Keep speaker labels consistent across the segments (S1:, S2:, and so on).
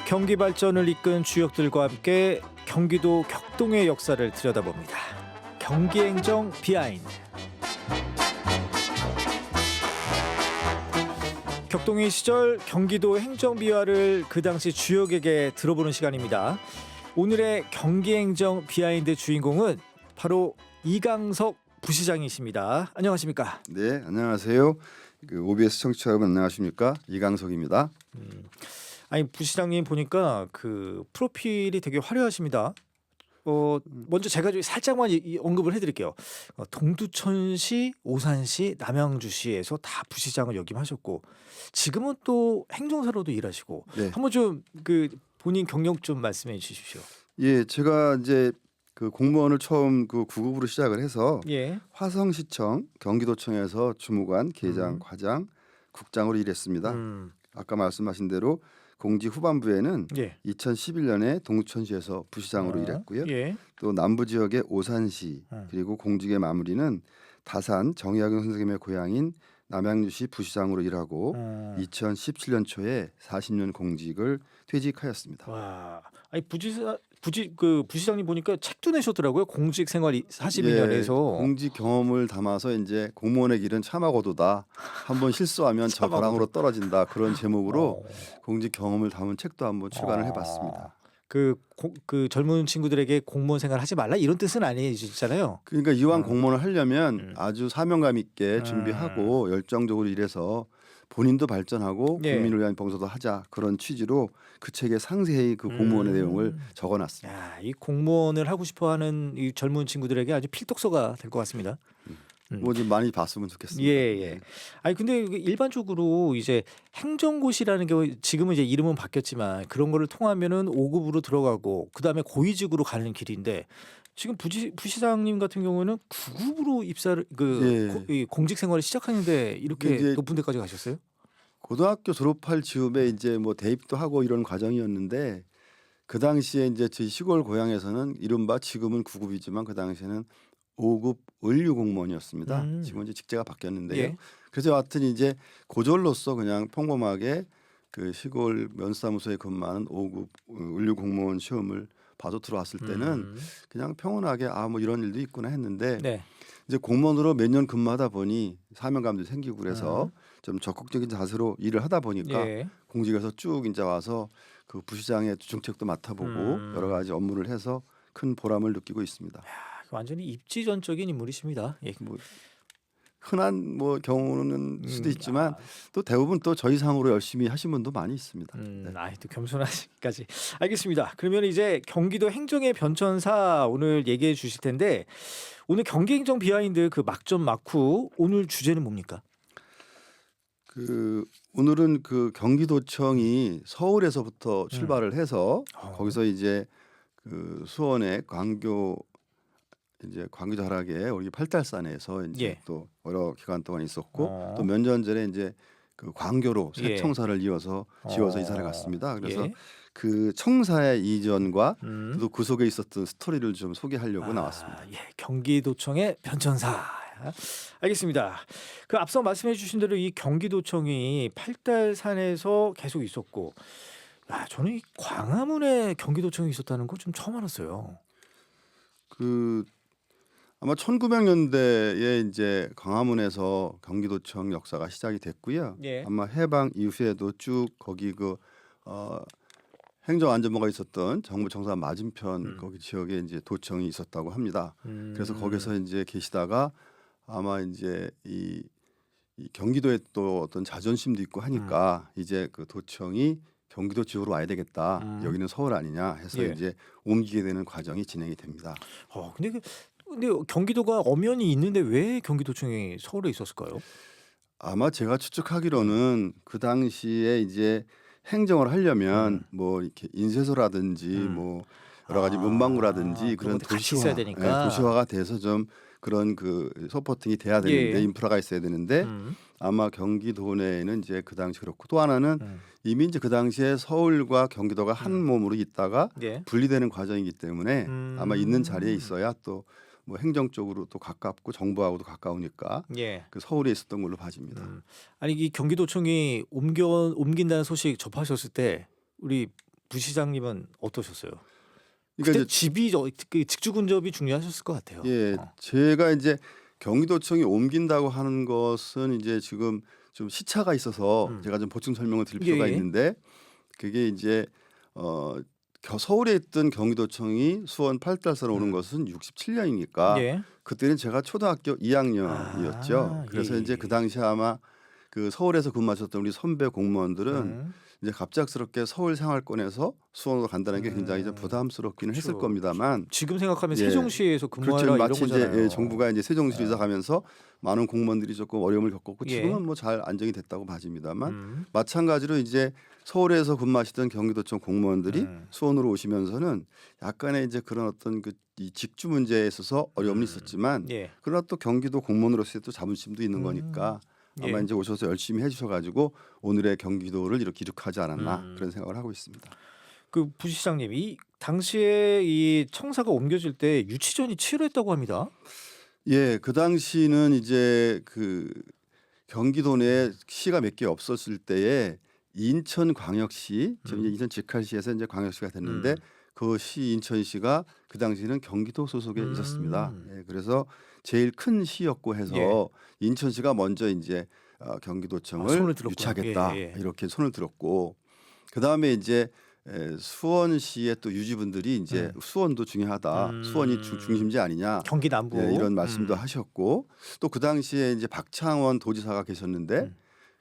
S1: 경기 발전을 이끈 주역들과 함께 경기도 격동의 역사를 들여다봅니다. 경기행정 비하인드. 격동의 시절 경기도 행정비화를 그 당시 주역에게 들어보는 시간입니다. 오늘의 경기행정 비하인드 주인공은 바로 이강석 부시장이십니다. 안녕하십니까?
S2: 네, 안녕하세요. OBS 청취자 여러분 안녕하십니까? 이강석입니다.
S1: 아니 부시장님 보니까 그 프로필이 되게 화려하십니다. 먼저 제가 좀 살짝만 언급을 해드릴게요. 동두천시, 오산시, 남양주시에서 다 부시장을 역임하셨고 지금은 또 행정사로도 일하시고
S2: 네.
S1: 한번 좀 그 본인 경력 좀 말씀해 주십시오.
S2: 예, 제가 이제 그 공무원을 처음 그 9급으로 시작을 해서
S1: 예.
S2: 화성시청, 경기도청에서 주무관, 계장, 과장, 국장으로 일했습니다. 아까 말씀하신 대로 공직 후반부에는
S1: 예.
S2: 2011년에 동두천시에서 부시장으로 일했고요.
S1: 예.
S2: 또 남부 지역의 오산시 그리고 공직의 마무리는 다산 정의학용 선생님의 고향인 남양주시 부시장으로 일하고 2017년 초에 40년 공직을 퇴직하였습니다.
S1: 와, 아니 부시장님 보니까 책도 내셨더라고요. 공직 생활 42년에서.
S2: 예, 공직 경험을 담아서 이제 공무원의 길은 참하고도다. 한번 실수하면 저 벼랑으로 떨어진다. 그런 제목으로 공직 경험을 담은 책도 한번 출간을 해봤습니다.
S1: 그 젊은 친구들에게 공무원 생활 하지 말라 이런 뜻은 아니잖아요.
S2: 그러니까 이왕 공무원을 하려면 아주 사명감 있게 준비하고 열정적으로 일해서 본인도 발전하고
S1: 예.
S2: 국민을 위한 봉사도 하자 그런 취지로 그 책에 상세히 그 공무원의 내용을 적어놨습니다.
S1: 야, 이 공무원을 하고 싶어하는 이 젊은 친구들에게 아주 필독서가 될 것 같습니다.
S2: 뭐 좀 많이 봤으면 좋겠습니다.
S1: 예. 아니 근데 일반적으로 이제 행정고시라는 게 지금은 이제 이름은 바뀌었지만 그런 거를 통하면은 5급으로 들어가고 그다음에 고위직으로 가는 길인데 지금 부시장님 같은 경우는 9급으로 입사를 이 공직 생활을 시작하는데 이렇게
S2: 이제
S1: 높은 데까지 가셨어요?
S2: 고등학교 졸업할 즈음에 이제 뭐 대입도 하고 이런 과정이었는데 그 당시에 이제 저희 시골 고향에서는 이른바 지금은 9급이지만 그 당시에는 5급 원류 공무원이었습니다. 지금 이제 직제가 바뀌었는데요.
S1: 예.
S2: 그래서 여하튼 이제 고졸로서 그냥 평범하게 그 시골 면사무소에 근무하는 5급 원류 공무원 시험을 봐서 들어왔을 때는 그냥 평온하게 뭐 이런 일도 있구나 했는데
S1: 네.
S2: 이제 공무원으로 몇 년 근무하다 보니 사명감도 생기고 그래서 좀 적극적인 자세로 일을 하다 보니까
S1: 예.
S2: 공직에서 쭉 이제 와서 그 부시장의 정책도 맡아보고 여러 가지 업무를 해서 큰 보람을 느끼고 있습니다.
S1: 완전히 입지전적인 인물이십니다. 예.
S2: 뭐 흔한 뭐 경우는 수도 있지만 또 대부분 또 저 이상으로 열심히 하신 분도 많이 있습니다. 네.
S1: 또 겸손하시기까지. 알겠습니다. 그러면 이제 경기도 행정의 변천사 오늘 얘기해 주실 텐데 오늘 경기행정 비하인드 그 막전 막후 오늘 주제는 뭡니까?
S2: 오늘은 그 경기도청이 서울에서부터 출발을 해서 거기서 이제 그 수원의 광교 자락에 우리 팔달산에서 이제
S1: 예.
S2: 또 여러 기간 동안 있었고 또 몇 년 전에 이제 그 광교로 새 청사를 지어서 이사를 갔습니다. 그래서 그 청사의 이전과 또 그 속에 있었던 스토리를 좀 소개하려고 나왔습니다.
S1: 예. 경기도청의 변천사. 알겠습니다. 그 앞서 말씀해 주신 대로 이 경기도청이 팔달산에서 계속 있었고 저는 이 광화문에 경기도청이 있었다는 거 좀 처음 알았어요.
S2: 아마 1900년대에 이제 광화문에서 경기도청 역사가 시작이 됐고요.
S1: 예.
S2: 아마 해방 이후에도 쭉 거기 행정안전부가 있었던 정부청사 맞은편 거기 지역에 이제 도청이 있었다고 합니다. 그래서 거기서 이제 계시다가 아마 이제 이 경기도에 또 어떤 자존심도 있고 하니까 이제 그 도청이 경기도 지역으로 와야 되겠다. 여기는 서울 아니냐 해서 이제 옮기게 되는 과정이 진행이 됩니다.
S1: 근데 경기도가 엄연히 있는데 왜 경기도청이 서울에 있었을까요?
S2: 아마 제가 추측하기로는 그 당시에 이제 행정을 하려면 뭐 이렇게 인쇄소라든지 뭐 여러 가지 문방구라든지 그런 도시화가 돼서 좀 그런 그 서포팅이 돼야 되는데 인프라가 있어야 되는데 아마 경기도 내에는 이제 그 당시 그렇고 또 하나는 이미 이제 그 당시에 서울과 경기도가 한 몸으로 있다가 분리되는 과정이기 때문에 아마 있는 자리에 있어야 또 뭐 행정적으로 또 가깝고 정부하고도 가까우니까 그 서울에 있었던 걸로 봐집니다.
S1: 아니 이 경기도청이 옮긴다는 소식 접하셨을 때 우리 부시장님은 어떠셨어요?
S2: 그러니까
S1: 그때
S2: 이제
S1: 집이 그 직주 근접이 중요하셨을 것 같아요.
S2: 예, 제가 이제 경기도청이 옮긴다고 하는 것은 이제 지금 좀 시차가 있어서 제가 좀 보충 설명을 드릴 필요가
S1: 예.
S2: 있는데 그게 이제 서울에 있던 경기도청이 수원 팔달사로 오는 것은 67년이니까
S1: 예.
S2: 그때는 제가 초등학교 2학년이었죠.
S1: 아,
S2: 그래서
S1: 예,
S2: 이제
S1: 예.
S2: 그 당시 아마 그 서울에서 근무하셨던 우리 선배 공무원들은
S1: 음.
S2: 이제 갑작스럽게 서울 생활권에서 수원으로 간다는 게 굉장히 좀 부담스럽기는 했을
S1: 그렇죠.
S2: 겁니다만
S1: 지금 생각하면
S2: 예.
S1: 세종시에서
S2: 그렇죠.
S1: 근무하라 이런
S2: 마치 이제
S1: 거잖아요.
S2: 정부가 이제 세종시로 이사가면서 많은 공무원들이 조금 어려움을 겪었고
S1: 예.
S2: 지금은 뭐 잘 안정이 됐다고 봐집니다만
S1: 음.
S2: 마찬가지로 이제 서울에서 근무하시던 경기도청 공무원들이
S1: 음.
S2: 수원으로 오시면서는 약간의 이제 그런 어떤 그 이 직주 문제에 있어서 어려움이 있었지만
S1: 예.
S2: 그러나 또 경기도 공무원으로서의 또 자부심도 있는 거니까 아마
S1: 예.
S2: 이제 오셔서 열심히 해주셔가지고 오늘의 경기도를 이렇게 이룩하지 않았나 그런 생각을 하고 있습니다.
S1: 그 부시장님 이 당시에 이 청사가 옮겨질 때 유치전이 치열했다고 합니다.
S2: 예, 그 당시는 이제 그 경기도 내에 시가 몇 개 없었을 때에 인천광역시, 지금 이제 인천직할시에서 이제 광역시가 됐는데 그 시 인천시가 그 당시는 경기도 소속에 있었습니다. 예, 그래서 제일 큰 시였고 해서
S1: 예.
S2: 인천시가 먼저 이제 경기도청을
S1: 손을 들었구나.
S2: 유치하겠다
S1: 예, 예.
S2: 이렇게 손을 들었고 그 다음에 이제 수원시의 또 유지분들이 이제 수원도 중요하다, 수원이 중심지 아니냐.
S1: 경기 남부
S2: 예, 이런 말씀도 하셨고 또 그 당시에 이제 박창원 도지사가 계셨는데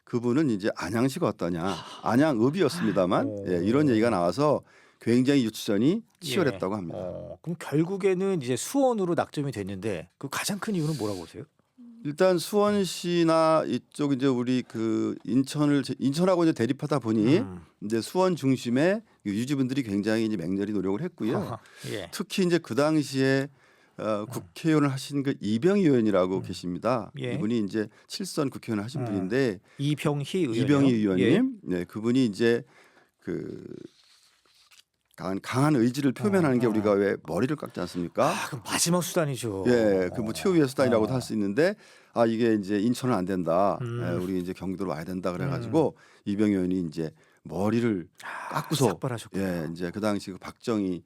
S2: 그분은 이제 안양시가 어떠냐, 안양읍이었습니다만
S1: 오.
S2: 예, 이런 얘기가 나와서 굉장히 유치전이 치열했다고 합니다.
S1: 그럼 결국에는 이제 수원으로 낙점이 됐는데 그 가장 큰 이유는 뭐라고 보세요?
S2: 일단 수원시나 이쪽 이제 우리 그 인천하고 이제 대립하다 보니 이제 수원 중심의 유지분들이 굉장히 이제 맹렬히 노력을 했고요.
S1: 예.
S2: 특히 이제 그 당시에 국회의원을 하신 그 이병희 의원이라고 계십니다.
S1: 예.
S2: 이분이 이제 7선 국회의원을 하신 분인데
S1: 이병희 의원이요.
S2: 이병희
S1: 예.
S2: 의원님, 네, 그분이 이제 그 강한 의지를 표현하는 게 우리가 왜 머리를 깎지 않습니까?
S1: 아, 그 마지막 수단이죠.
S2: 예, 그 뭐 최후의 수단이라고도 할 수 있는데 이게 이제 인천은 안 된다. 예, 우리 이제 경기도로 와야 된다 그래가지고 이병희 의원이 이제 머리를 깎고서
S1: 삭발하셨군요.
S2: 예, 이제 그 당시 그 박정희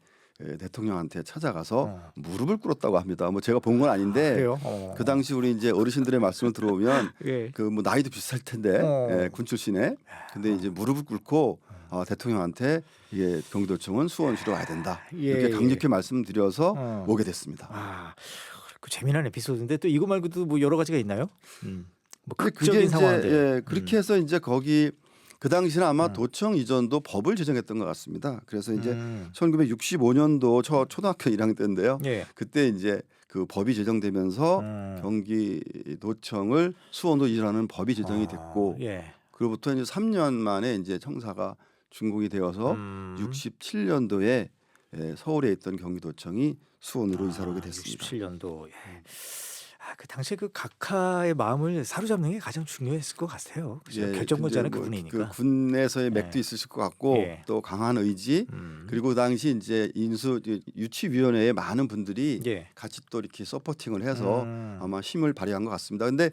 S2: 대통령한테 찾아가서 무릎을 꿇었다고 합니다. 뭐 제가 본 건 아닌데
S1: 그래요?
S2: 그 당시 우리 이제 어르신들의 말씀을 들어보면
S1: 예.
S2: 그 뭐 나이도 비슷할 텐데 예, 군 출신에 근데 이제 무릎을 꿇고 대통령한테 이게 경기도청은 수원시로 와야 된다 이렇게 강력히 말씀드려서 오게 됐습니다.
S1: 아, 그 재미난 에피소드인데 또 이거 말고도 뭐 여러 가지가 있나요? 뭐
S2: 그게
S1: 극적인
S2: 이제
S1: 상황들.
S2: 예, 그렇게 해서 이제 거기 그 당시는 아마 도청 이전도 법을 제정했던 것 같습니다. 그래서 이제 1965년도 초등학교 1학년 때인데요.
S1: 예.
S2: 그때 이제 그 법이 제정되면서 경기도청을 수원으로 이전하는 법이 제정이 됐고
S1: 예.
S2: 그로부터 이제 3년 만에 이제 청사가 준공이 되어서 67년도에 서울에 있던 경기도청이 수원으로 이사를 오게 됐습니다.
S1: 67년도. 예. 그 당시에 그 각하의 마음을 사로잡는 게 가장 중요했을 것 같아요. 그죠?
S2: 예,
S1: 결정권자는
S2: 뭐
S1: 그분이니까.
S2: 그 군내에서의 맥도 있으실 것 같고
S1: 예.
S2: 또 강한 의지 그리고 당시 이제 유치위원회에 많은 분들이
S1: 예.
S2: 같이 또 이렇게 서포팅을 해서 아마 힘을 발휘한 것 같습니다. 근데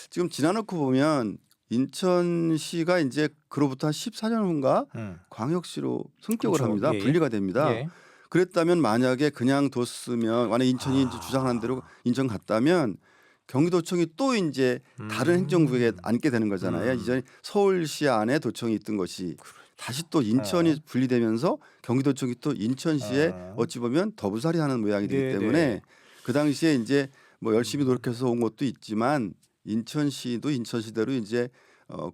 S2: 지금 지나놓고 보면 인천시가 이제 그로부터 한 14년 후인가 광역시로 승격을
S1: 그렇죠.
S2: 합니다.
S1: 예.
S2: 분리가 됩니다.
S1: 예.
S2: 그랬다면 만약에 그냥 뒀으면 만약 인천이 이제 주장하는 대로 인천 갔다면 경기도청이 또 이제 다른 행정구역에 앉게 되는 거잖아요. 이전에 서울시 안에 도청이 있던 것이 다시 또 인천이 분리되면서 경기도청이 또 인천시에 어찌 보면 더부살이하는 모양이 되기
S1: 네,
S2: 때문에
S1: 네.
S2: 그 당시에 이제 뭐 열심히 노력해서 온 것도 있지만 인천시도 인천시대로 이제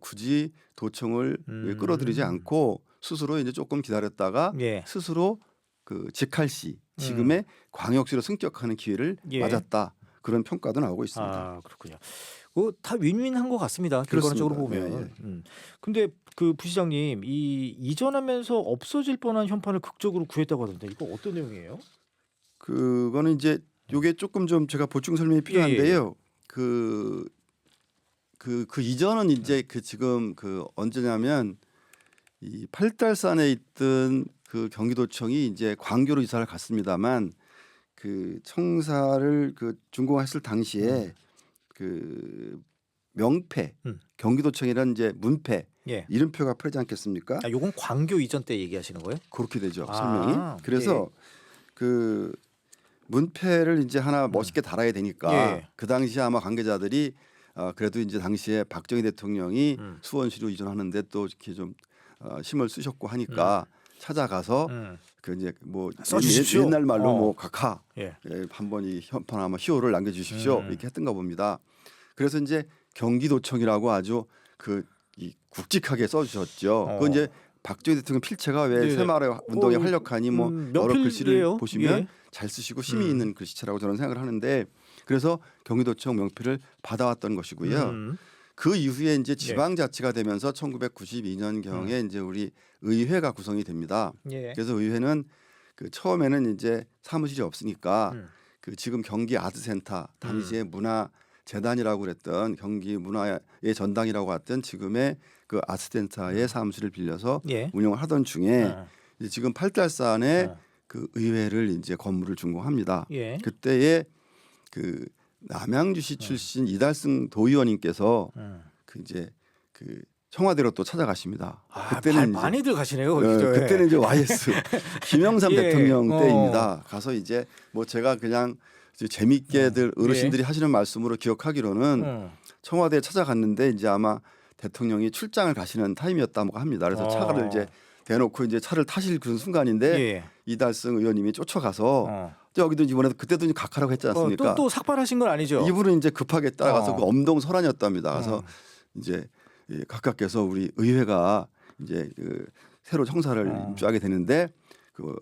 S2: 굳이 도청을 끌어들이지 않고 스스로 이제 조금 기다렸다가
S1: 예.
S2: 스스로 그 직할시 지금의 광역시로 승격하는 기회를
S1: 예.
S2: 맞았다 그런 평가도 나오고 있습니다.
S1: 아, 그렇군요. 다 윈윈한 것 같습니다. 결과적으로 보면. 근데 그 부시장님 이 이전하면서 없어질 뻔한 현판을 극적으로 구했다고 하던데 이거 어떤 내용이에요?
S2: 그거는 이제 요게 조금 좀 제가 보충 설명이 필요한데요. 그 이전은 이제 그 지금 그 언제냐면 이 팔달산에 있던 그 경기도청이 이제 광교로 이사를 갔습니다만 그 청사를 그 준공했을 당시에 그 명패 경기도청이라는 이제 문패
S1: 예.
S2: 이름표가 풀리지 않겠습니까?
S1: 아, 요건 광교 이전 때 얘기하시는 거예요?
S2: 그렇게 되죠.
S1: 아,
S2: 설명이. 그래서 그 문패를 이제 하나 멋있게 달아야 되니까
S1: 예.
S2: 그 당시에 아마 관계자들이 그래도 이제 당시에 박정희 대통령이
S1: 음.
S2: 수원시로 이전하는데 또 이렇게 좀 힘을 쓰셨고 하니까 찾아가서 그 이제 뭐
S1: 써주십시오.
S2: 옛날 말로 뭐 각하
S1: 예.
S2: 한번 이 현판 아마 희호를 남겨주십시오 이렇게 했던가 봅니다. 그래서 이제 경기도청이라고 아주 이 굵직하게 써주셨죠. 그 이제 박정희 대통령 필체가 왜
S1: 네네.
S2: 새마을 운동에 활력하니 뭐 여러 글씨를
S1: 명필이에요.
S2: 보시면
S1: 예.
S2: 잘 쓰시고 힘이 있는 글씨체라고 저는 생각을 하는데 그래서 경기도청 명필을 받아왔던 것이고요. 그 이후에 이제 지방자치가 되면서 1992년 경에 이제 우리 의회가 구성이 됩니다.
S1: 예.
S2: 그래서 의회는 그 처음에는 이제 사무실이 없으니까 그 지금 경기 아트센터 당시에 문화재단이라고 그랬던 경기 문화의 전당이라고 했던 지금의 그 아트센터의 사무실을 빌려서
S1: 예.
S2: 운영을 하던 중에 이제 지금 팔달산에 그 의회를 이제 건물을 준공합니다.
S1: 예.
S2: 그때에 그 남양주시 출신 이달승 도의원님께서 그 이제 그 청와대로 또 찾아가십니다. 그때는
S1: 많이들 가시네요.
S2: 그때는 이제 YS 김영삼
S1: 예.
S2: 대통령 때입니다. 가서 이제 뭐 제가 그냥 이제 재밌게들 어르신들이
S1: 예.
S2: 하시는 말씀으로 기억하기로는 청와대에 찾아갔는데 이제 아마 대통령이 출장을 가시는 타임이었다고 합니다. 그래서 차를 이제 대놓고 이제 차를 타실 그런 순간인데
S1: 예.
S2: 이달승 의원님이 쫓아가서 여기도 이번에도 그때도 이제 각하라고 했지 않습니까?
S1: 또 삭발하신 건 아니죠?
S2: 이분은 이제 급하게 따라가서 그 엄동 설안이었답니다. 그래서 이제 각하께서 우리 의회가 이제 그 새로 청사를 입주하게 되는데 그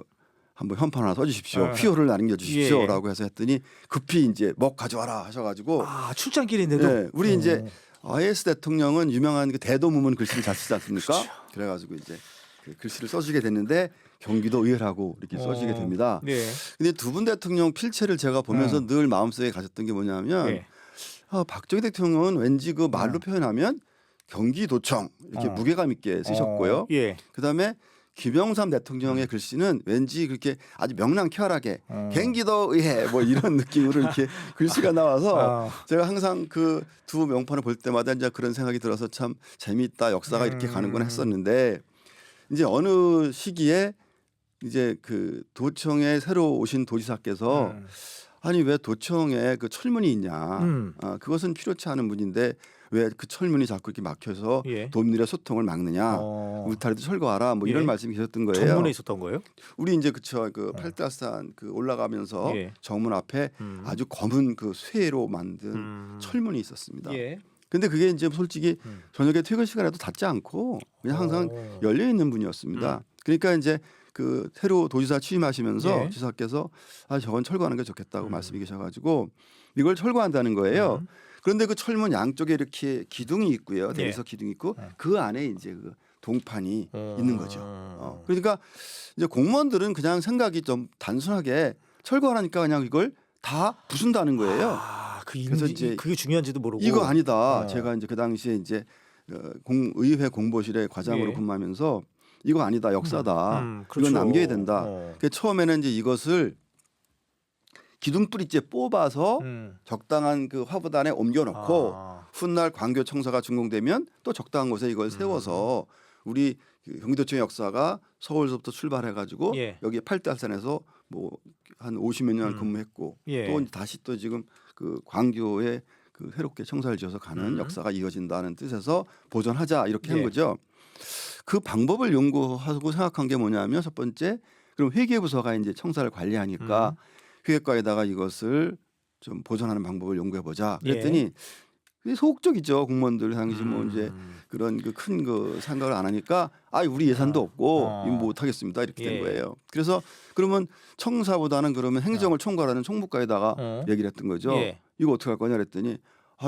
S2: 한번 현판 하나 써주십시오. 휘호를 남겨주십시오라고 해서 했더니 급히 이제 가져와라 하셔가지고
S1: 출장길인데도
S2: 우리 이제 YS 대통령은 유명한 그 대도무문 글씨를 잘 쓰지 않습니까?
S1: 그렇죠.
S2: 그래가지고 이제 그 글씨를 써주게 됐는데 경기도 의회라고 이렇게 써주게 됩니다.
S1: 네.
S2: 근데 두 분 대통령 필체를 제가 보면서 늘 마음속에 가졌던 게 뭐냐면 박정희 대통령은 왠지 그 말로 표현하면 경기도청 이렇게 무게감 있게 쓰셨고요.
S1: 예.
S2: 그다음에 김영삼 대통령의 글씨는 왠지 그렇게 아주 명랑쾌활하게 경기도 의회 뭐 이런 느낌으로 이렇게 글씨가 나와서 제가 항상 그 두 명판을 볼 때마다 이제 그런 생각이 들어서 참 재미있다 역사가 이렇게 가는구나 했었는데 이제 어느 시기에 이제 그 도청에 새로 오신 도지사께서 아니 왜 도청에 그 철문이 있냐 그것은 필요치 않은 문인데 왜 그 철문이 자꾸 이렇게 막혀서
S1: 예.
S2: 도민들의 소통을 막느냐 울타리도 철거하라 뭐 이런
S1: 예.
S2: 말씀이 계셨던 거예요.
S1: 정문에 있었던 거예요?
S2: 우리 이제 그 팔달산 그 올라가면서
S1: 예.
S2: 정문 앞에 아주 검은 그 쇠로 만든 철문이 있었습니다.
S1: 예.
S2: 근데 그게 이제 솔직히 저녁에 퇴근 시간에도 닫지 않고 그냥 항상 열려 있는 분이었습니다. 그러니까 이제 그 새로 도지사 취임하시면서
S1: 예.
S2: 지사께서 저건 철거하는 게 좋겠다고 말씀이 계셔가지고 이걸 철거한다는 거예요. 그런데 그 철문 양쪽에 이렇게 기둥이 있고요. 대리석 기둥이 있고 그 안에 이제 그 동판이 있는 거죠. 그러니까 이제 공무원들은 그냥 생각이 좀 단순하게 철거하니까 그냥 이걸 다 부순다는 거예요.
S1: 그래서 이제 그게 중요한지도 모르고
S2: 이거 아니다. 제가 이제 그 당시에 이제 의회 공보실의 과장으로
S1: 예.
S2: 근무하면서 이거 아니다. 역사다.
S1: 그렇죠.
S2: 이건 남겨야 된다. 그래서 처음에는 이제 이것을 기둥뿌리째 뽑아서 적당한 그 화보단에 옮겨놓고 훗날 광교청사가 준공되면 또 적당한 곳에 이걸 세워서 우리 그 경기도청의 역사가 서울서부터 출발해가지고
S1: 예.
S2: 여기 팔달산에서 뭐 한 50몇 년 근무했고
S1: 예.
S2: 또 다시 또 지금 그 광교에 그 새롭게 청사를 지어서 가는 역사가 이어진다는 뜻에서 보존하자 이렇게 한
S1: 예.
S2: 거죠. 그 방법을 연구하고 생각한 게 뭐냐면 첫 번째 그럼 회계부서가 이제 청사를 관리하니까 회계과에다가 이것을 좀 보존하는 방법을 연구해 보자. 그랬더니 그게 소극적이죠. 공무원들 당시 뭐 이제 그런 그 큰 그 생각을 안 하니까 우리 예산도 없고 이거 못 하겠습니다. 이렇게 된 거예요. 그래서 그러면 청사보다는 그러면 행정을 총괄하는 총무과에다가 얘기를 했던 거죠.
S1: 예.
S2: 이거 어떻게 할 거냐 그랬더니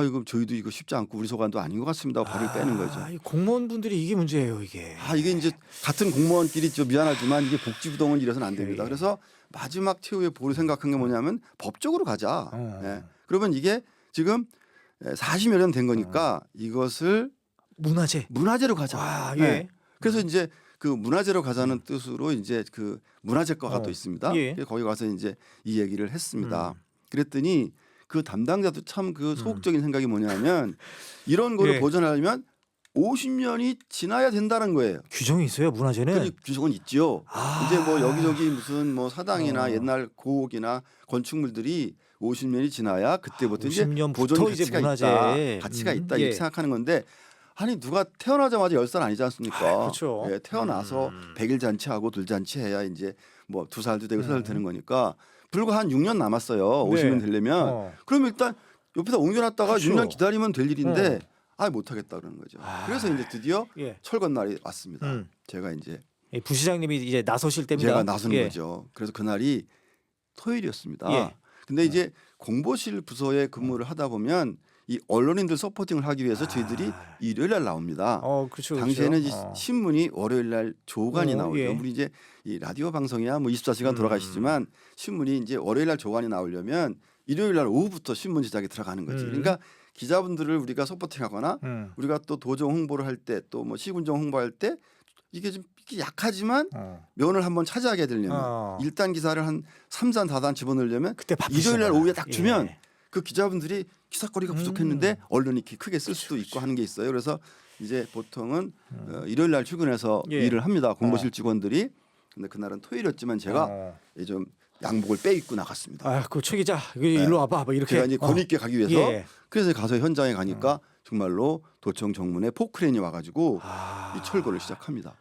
S2: 이거 저희도 이거 쉽지 않고 우리 소관도 아닌 것 같습니다. 하고 발을 빼는 거죠.
S1: 이 공무원분들이 이게 문제예요, 이게.
S2: 이게 이제 같은 공무원끼리 좀 미안하지만 이게 복지부동은 이래서는 안 됩니다.
S1: 예.
S2: 그래서 마지막 최후의 보루 생각한 게 뭐냐면 법적으로 가자. 예. 그러면 이게 지금 40여 년 된 거니까 이것을 문화재로 가자.
S1: 예.
S2: 예. 그래서 이제 그 문화재로 가자는 뜻으로 이제 그 문화재과가 또 있습니다.
S1: 예.
S2: 그래서 거기 가서 이제 이 얘기를 했습니다. 그랬더니 그 담당자도 참 그 소극적인 생각이 뭐냐면 이런 거를
S1: 예.
S2: 보존하려면 50년이 지나야 된다는 거예요.
S1: 규정이 있어요, 문화재는.
S2: 그 규정은 있죠. 이제 뭐 여기저기 무슨 뭐 사당이나 옛날 고옥이나 건축물들이 50년이 지나야 그때부터 이제
S1: 50년부터
S2: 보존
S1: 이제
S2: 가치가
S1: 문화재.
S2: 있다. 가치가 있다
S1: 예.
S2: 이렇게 생각하는 건데 아니 누가 태어나자마자 10살 아니지 않습니까?
S1: 그렇죠.
S2: 예, 태어나서 100일 잔치하고 둘잔치 해야 이제 뭐 2살도 되고 3살 되는 거니까 불과 한 6년 남았어요.
S1: 네.
S2: 50년 되려면. 그러면 일단 옆에다 옮겨놨다가
S1: 그렇죠.
S2: 6년 기다리면 될 일인데 못하겠다 그러는 거죠. 그래서 이제 드디어
S1: 예.
S2: 철건 날이 왔습니다. 제가 이제
S1: 부시장님이 이제 나서실 때입니다.
S2: 제가 나서는
S1: 예.
S2: 거죠. 그래서 그날이 토요일이었습니다.
S1: 예.
S2: 근데 이제 공보실 부서에 근무를 하다 보면 이 언론인들 서포팅을 하기 위해서 저희들이 일요일 날 나옵니다.
S1: 그렇죠.
S2: 당시에는
S1: 그렇죠.
S2: 이제 신문이 월요일 날 조간이 나오죠.
S1: 예.
S2: 우리 이제 이 라디오 방송이야 뭐 24시간 돌아가시지만 신문이 이제 월요일 날 조간이 나오려면 일요일 날 오후부터 신문 제작에 들어가는 거지. 그러니까 기자분들을 우리가 서포팅하거나 우리가 또 도정 홍보를 할 때 또 뭐 시군정 홍보할 때 이게 좀 약하지만 면을 한번 차지하게 되려면 1단 기사를 한 3단 4단 집어넣으려면
S1: 그때
S2: 일요일 날 오후에 딱 주면
S1: 예.
S2: 그 기자분들이 기사거리가 부족했는데 언론이 크게 쓸 수도 있고 하는 게 있어요. 그래서 이제 보통은 일요일 날 출근해서
S1: 예.
S2: 일을 합니다. 공보실 직원들이. 근데 그날은 토요일이었지만 제가 좀 양복을 빼입고 나갔습니다.
S1: 최 기자, 일로 와봐, 뭐 이렇게.
S2: 제가 이제 권위 있게 가기 위해서
S1: 예.
S2: 그래서 가서 현장에 가니까 정말로 도청 정문에 포크레인이 와가지고 이 철거를 시작합니다.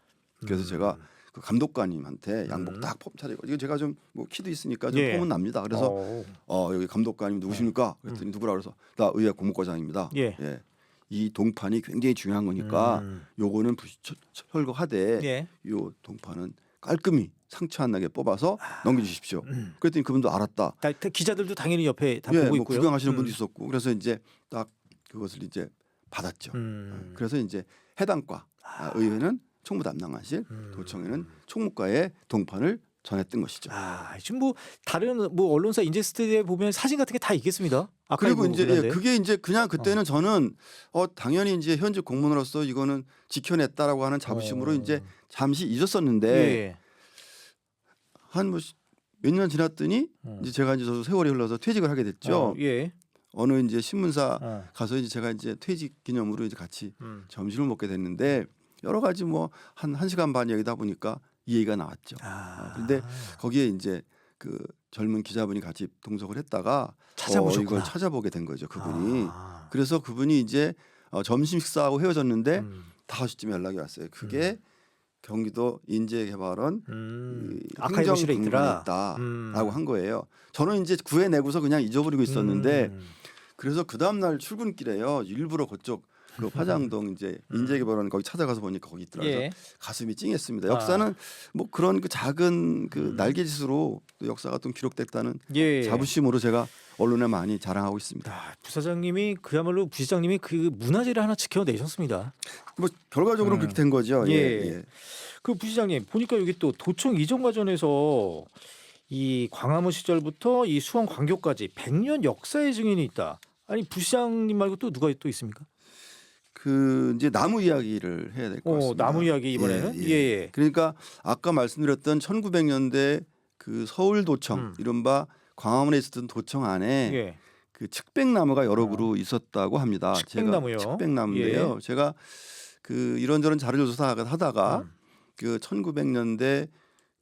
S2: 그래서 제가 그 감독관님한테 양복 딱 차리고 이거 제가 좀 뭐 키도 있으니까 좀
S1: 예.
S2: 폼은 납니다. 그래서 여기 감독관님 누구십니까? 그랬더니 누구라 그래서 나 의회 고문과장입니다.
S1: 예.
S2: 이 동판이 굉장히 중요한 거니까 요거는 철거하되
S1: 예.
S2: 요 동판은 깔끔히 상처 안 나게 뽑아서 넘겨주십시오. 그랬더니 그분도 알았다.
S1: 기자들도 당연히 옆에 다
S2: 예,
S1: 보고
S2: 뭐
S1: 있고요.
S2: 구경하시는 분도 있었고 그래서 이제 딱 그것을 이제 받았죠. 그래서 이제 해당과 의회는 총무 담당관실, 도청에는 총무과의 동판을 전했던 것이죠.
S1: 지금 뭐 다른 뭐 언론사 인제스트에 보면 사진 같은 게 다 있겠습니다.
S2: 그리고 이제 그게 이제 그냥 그때는 저는 당연히 이제 현직 공무원으로서 이거는 지켜냈다라고 하는 자부심으로 이제 잠시 잊었었는데
S1: 예.
S2: 한 뭐 몇 년 지났더니 이제 제가 이제 저도 세월이 흘러서 퇴직을 하게 됐죠.
S1: 예.
S2: 어느 이제 신문사 가서 이제 제가 이제 퇴직 기념으로 이제 같이 점심을 먹게 됐는데 여러 가지 뭐 한 1시간 반 얘기다 보니까 이 얘기가 나왔죠. 그런데 거기에 이제 그 젊은 기자분이 같이 동석을 했다가
S1: 찾아보셨구나.
S2: 이걸 찾아보게 된 거죠. 그분이. 그래서 그분이 이제 점심 식사하고 헤어졌는데 5시쯤에 연락이 왔어요. 그게 경기도 인재개발원
S1: 아카이브실에 있더라.
S2: 있다라고 한 거예요. 저는 이제 구해내고서 그냥 잊어버리고 있었는데 그래서 그 다음 날 출근길에요. 일부러 그쪽 그 화장동 이제 인재개발원 거기 찾아가서 보니까 거기 있더라고요.
S1: 예.
S2: 가슴이 찡했습니다. 역사는 뭐 그런 그 작은 그 날개짓으로 또 역사가 좀 기록됐다는
S1: 예.
S2: 자부심으로 제가 언론에 많이 자랑하고 있습니다.
S1: 부사장님이 그야말로 부시장님이 그 문화재를 하나 지켜내셨습니다.
S2: 뭐 결과적으로 그렇게 된 거죠.
S1: 예. 그 부시장님 보니까 여기 또 도청 이전 과정에서 이 광화문 시절부터 이 수원 광교까지 100년 역사의 증인이 있다. 아니 부시장님 말고 또 누가 또 있습니까?
S2: 그 이제 나무 이야기를 해야 될 것 같습니다.
S1: 나무 이야기 이번에는
S2: 예. 그러니까 아까 말씀드렸던 1900년대 그 서울도청 이른바 광화문에 있었던 도청 안에 그 측백나무가 여러 그루 있었다고 합니다.
S1: 측백나무요.
S2: 측백나무인데요. 제가 그 이런저런 자료 조사하다가 그 1900년대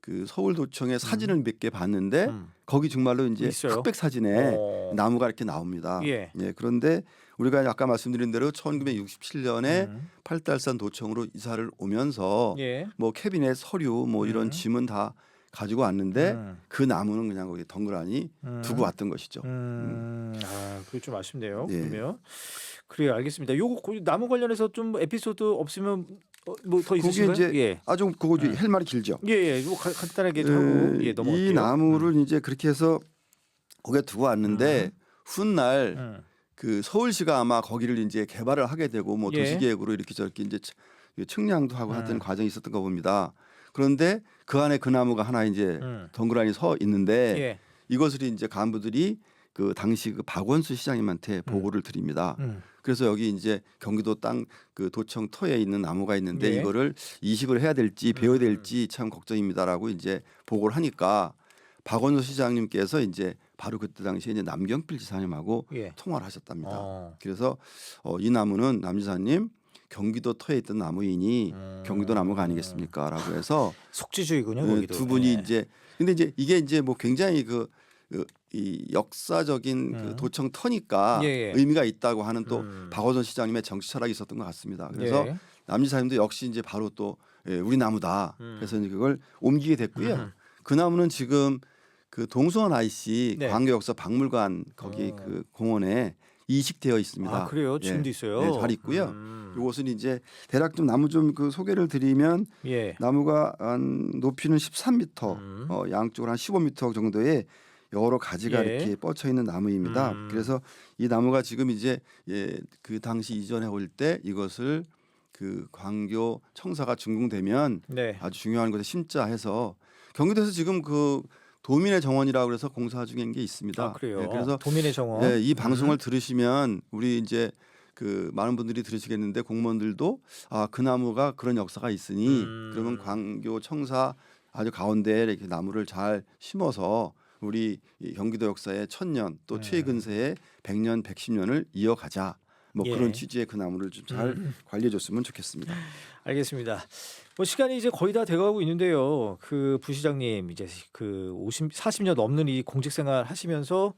S2: 그 서울도청의 사진을 몇 개 봤는데 거기 정말로 이제
S1: 있어요?
S2: 흑백 사진에 나무가 이렇게 나옵니다.
S1: 예.
S2: 그런데 우리가 아까 말씀드린 대로 1967년에 팔달산 도청으로 이사를 오면서 뭐 캐비넷 서류 뭐 이런 짐은 다 가지고 왔는데 그 나무는 그냥 거기 덩그러니 두고 왔던 것이죠.
S1: 그게 좀 아쉽네요.
S2: 예.
S1: 그러면 그래요, 알겠습니다. 요거 나무 관련해서 좀 에피소드 없으면 뭐 더 있으신가요?
S2: 이제 아주 그거 할 말이 길죠.
S1: 예. 뭐 간단하게 하고 넘어갈게요.
S2: 이 나무를 이제 그렇게 해서 거기에 두고 왔는데 훗날 그 서울시가 아마 거기를 이제 개발을 하게 되고 뭐 도시계획으로 이렇게 저렇게 이제 측량도 하고 하던 과정이 있었던 거 봅니다. 그런데 그 안에 그 나무가 하나 이제 덩그러니 서 있는데 이것을 이제 간부들이 그 당시 그 박원수 시장님한테 보고를 드립니다. 그래서 여기 이제 경기도 땅 그 도청 터에 있는 나무가 있는데 이거를 이식을 해야 될지 베어야 될지 참 걱정입니다라고 이제 보고를 하니까 박원수 시장님께서 이제 바로 그때 당시에 이제 남경필 지사님하고 통화를 하셨답니다. 그래서 이 나무는 남 지사님 경기도 터에 있던 나무이니 경기도 나무가 아니겠습니까라고 해서
S1: 속지주의군요. 거기도.
S2: 두 분이
S1: 예.
S2: 이제 근데 이제 이게 이제 뭐 굉장히 이 역사적인 그 도청 터니까
S1: 예, 예.
S2: 의미가 있다고 하는 또 박원순 시장님의 정치 철학이 있었던 것 같습니다. 그래서
S1: 예.
S2: 남지사님도 역시 이제 바로 또 우리 나무다. 그래서 이제 그걸 옮기게 됐고요. 그 나무는 지금 그 동수원 IC
S1: 네.
S2: 광교역사 박물관 거기 그 공원에 이식되어 있습니다.
S1: 아 그래요? 지금도 있어요.
S2: 네, 잘 있고요. 이곳은 이제 대략 좀 나무 좀 그 소개를 드리면
S1: 예.
S2: 나무가 한 높이는 13m, 양쪽으로 한 15m 정도의 여러 가지가
S1: 예.
S2: 이렇게 뻗쳐 있는 나무입니다. 그래서 이 나무가 지금 이제 그 당시 이전해 올 때 이것을 그 광교 청사가 준공되면
S1: 네.
S2: 아주 중요한 곳에 심자해서 경기도에서 지금 그 도민의 정원이라고 그래서 공사 중인 게 있습니다.
S1: 아 그래요.
S2: 네, 그래서
S1: 도민의 정원.
S2: 네, 이 방송을 들으시면 우리 이제 그 많은 분들이 들으시겠는데 공무원들도 아, 그 나무가 그런 역사가 있으니 그러면 광교 청사 아주 가운데에 이렇게 나무를 잘 심어서 우리 이 경기도 역사의 1000년 또 최근세의 100년, 110년을 이어가자. 뭐
S1: 예.
S2: 그런 취지의 그 나무를 좀 잘 관리해 줬으면 좋겠습니다.
S1: 알겠습니다. 뭐 시간이 이제 거의 다 돼가고 있는데요. 그 부시장님 이제 그 40년 넘는 이 공직 생활 하시면서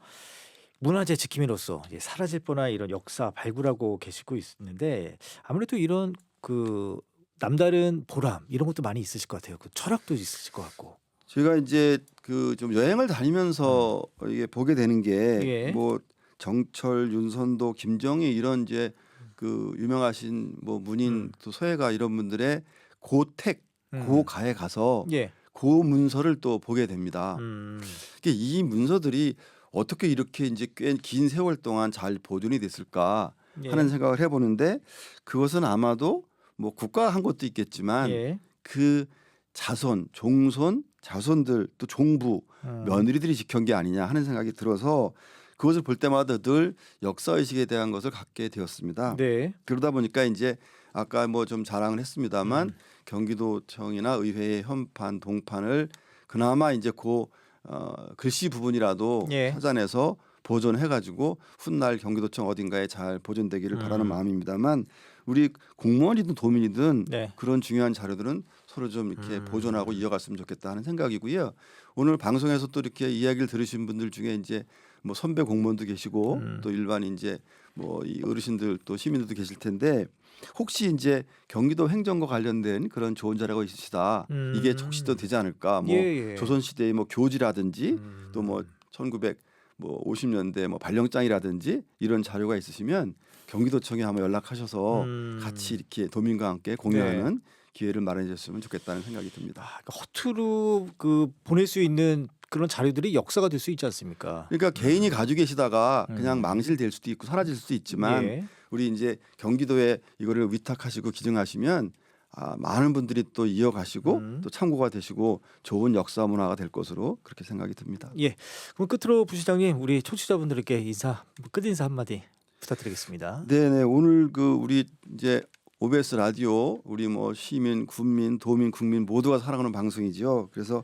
S1: 문화재 지킴이로서 이제 사라질 뻔한 이런 역사 발굴하고 계시고 있는데 아무래도 이런 그 남다른 보람 이런 것도 많이 있으실 것 같아요. 그 철학도 있으실 것 같고.
S2: 제가 이제 그 좀 여행을 다니면서 이게 보게 되는 게
S1: 예.
S2: 뭐 정철, 윤선도, 김정희 이런 이제 그 유명하신 뭐 문인 또 서예가 이런 분들의 고택, 고가에 가서
S1: 예.
S2: 고 문서를 또 보게 됩니다.
S1: 음.
S2: 이 문서들이 어떻게 이렇게 이제 꽤 긴 세월 동안 잘 보존이 됐을까
S1: 예.
S2: 하는 생각을 해보는데 그것은 아마도 뭐 국가가 한 것도 있겠지만
S1: 예.
S2: 그 자손, 종손, 자손들 또 종부, 며느리들이 지킨 게 아니냐 하는 생각이 들어서 그것을 볼 때마다 늘 역사의식에 대한 것을 갖게 되었습니다.
S1: 네.
S2: 그러다 보니까 이제 아까 뭐 좀 자랑을 했습니다만 경기도청이나 의회의 현판, 동판을 그나마 이제 글씨 부분이라도
S1: 예.
S2: 찾아내서 보존해가지고 훗날 경기도청 어딘가에 잘 보존되기를 바라는 마음입니다만 우리 공무원이든 도민이든
S1: 네.
S2: 그런 중요한 자료들은 서로 좀 이렇게 보존하고 이어갔으면 좋겠다 하는 생각이고요. 오늘 방송에서 또 이렇게 이야기를 들으신 분들 중에 이제 뭐 선배 공무원도 계시고 또 일반 이제 뭐 이 어르신들 또 시민들도 계실 텐데 혹시 이제 경기도 행정과 관련된 그런 좋은 자료가 있으시다. 이게 혹시 또 되지 않을까? 뭐
S1: 예, 예.
S2: 조선 시대의 뭐 교지라든지 또 뭐 1950년대 뭐 발령장이라든지 이런 자료가 있으시면 경기도청에 한번 연락하셔서 같이 이렇게 도민과 함께 공유하는 기회를 마련해 줬으면 좋겠다는 생각이 듭니다.
S1: 아, 그러니까 허투루 그 보낼 수 있는 그런 자료들이 역사가 될 수 있지 않습니까?
S2: 그러니까 개인이 가지고 계시다가 그냥 망실될 수도 있고 사라질 수도 있지만
S1: 예.
S2: 우리 이제 경기도에 이거를 위탁하시고 기증하시면 많은 분들이 또 이어가시고 또 참고가 되시고 좋은 역사 문화가 될 것으로 그렇게 생각이 듭니다.
S1: 예. 그럼 끝으로 부시장님 우리 청취자분들께 끝 인사 한마디 부탁드리겠습니다.
S2: 네네 오늘 그 우리 이제 OBS 라디오 우리 뭐 시민, 군민, 도민, 국민 모두가 사랑하는 방송이죠. 그래서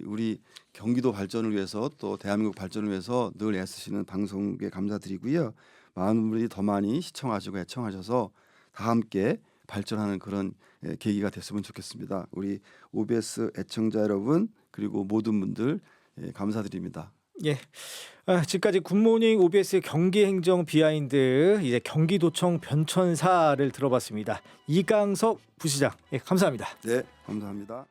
S2: 우리 경기도 발전을 위해서 또 대한민국 발전을 위해서 늘 애쓰시는 방송에 감사드리고요. 많은 분들이 더 많이 시청하시고 애청하셔서 다 함께 발전하는 그런 계기가 됐으면 좋겠습니다. 우리 OBS 애청자 여러분 그리고 모든 분들 감사드립니다.
S1: 예. 지금까지 굿모닝 OBS 경기행정 비하인드 이제 경기도청 변천사를 들어봤습니다. 이강석 부시장, 예, 감사합니다.
S2: 네, 감사합니다.